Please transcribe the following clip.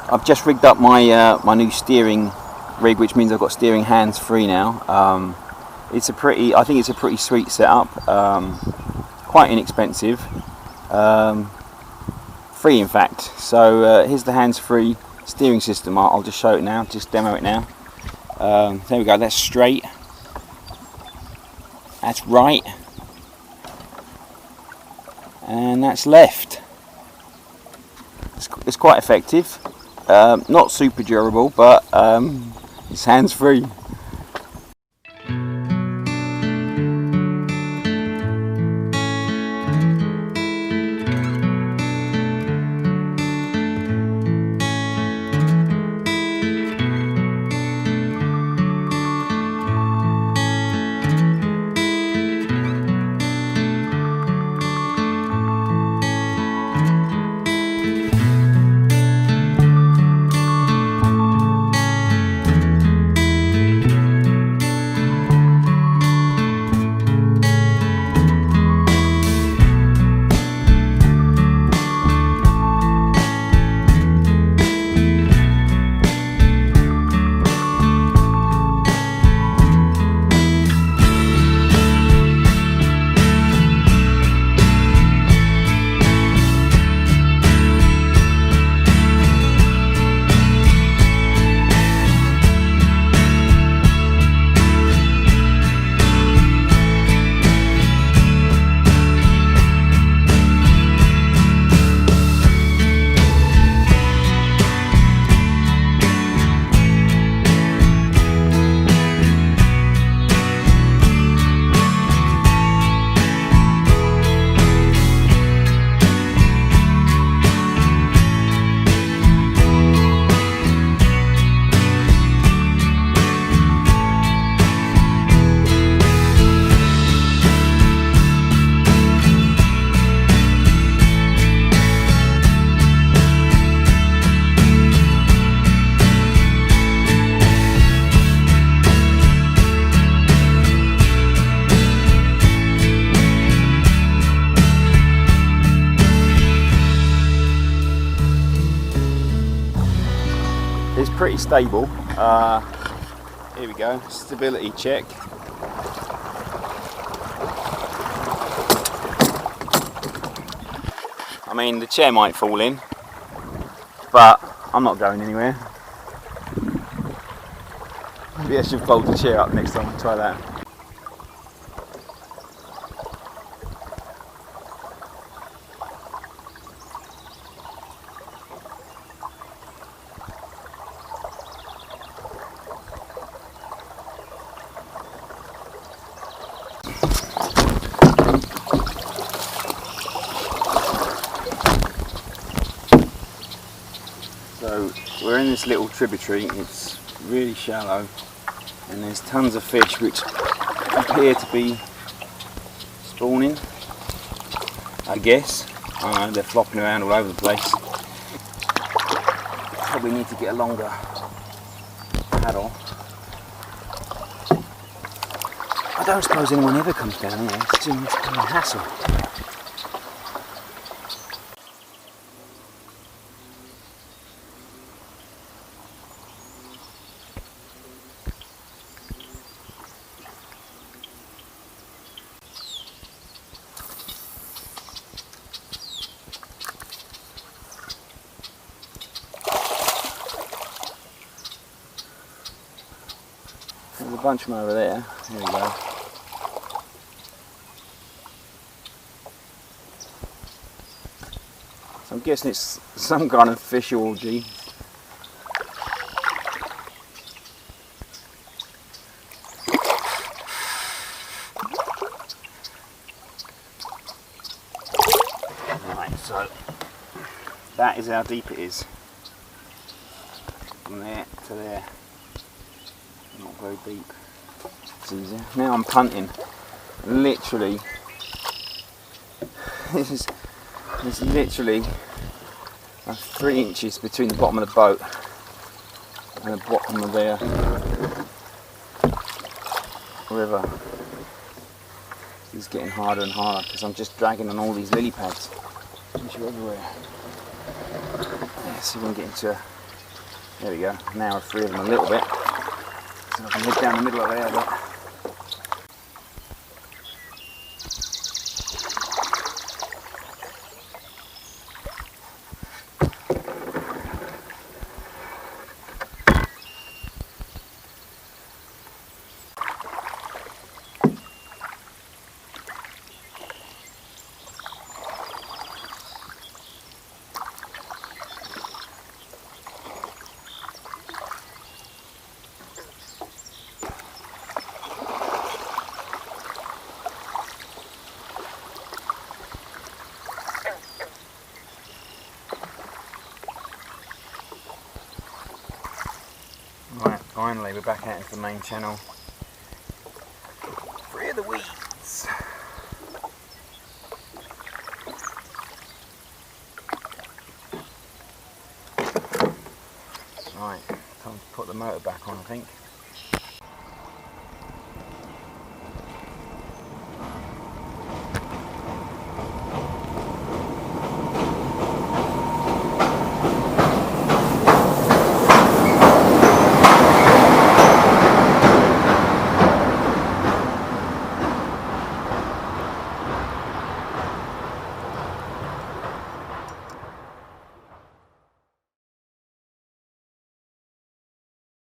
I've just rigged up my my new steering rig, which means I've got steering hands free now. I think it's a pretty sweet setup, quite inexpensive, free in fact. So here's the hands-free steering system. I'll just show it now, just demo it now. There we go, that's straight, that's right, and that's left. It's quite effective, not super durable, but it's hands-free. It's pretty stable. Here we go, stability check. I mean, the chair might fall in, but I'm not going anywhere. Maybe I should fold the chair up next time and try that. So we're in this little tributary. It's really shallow and there's tons of fish which appear to be spawning, I guess. I don't know, they're flopping around all over the place. Probably need to get a longer paddle. I don't suppose anyone ever comes down here. It's too much of a hassle. There's a bunch from over there. Here we go. So I'm guessing it's some kind of fish orgy. Right, so that is how deep it is. From there to there. Not very deep. It's easier. Now I'm punting. Literally, there's literally 3 inches between the bottom of the boat and the bottom of the river. It's getting harder and harder because I'm just dragging on all these lily pads. Fish are everywhere. Yeah, see if we can get into There we go. Now I've freed them a little bit, so I can head down the middle of there. But right, finally we're back out into the main channel. Free of the weeds. Right, time to put the motor back on, I think.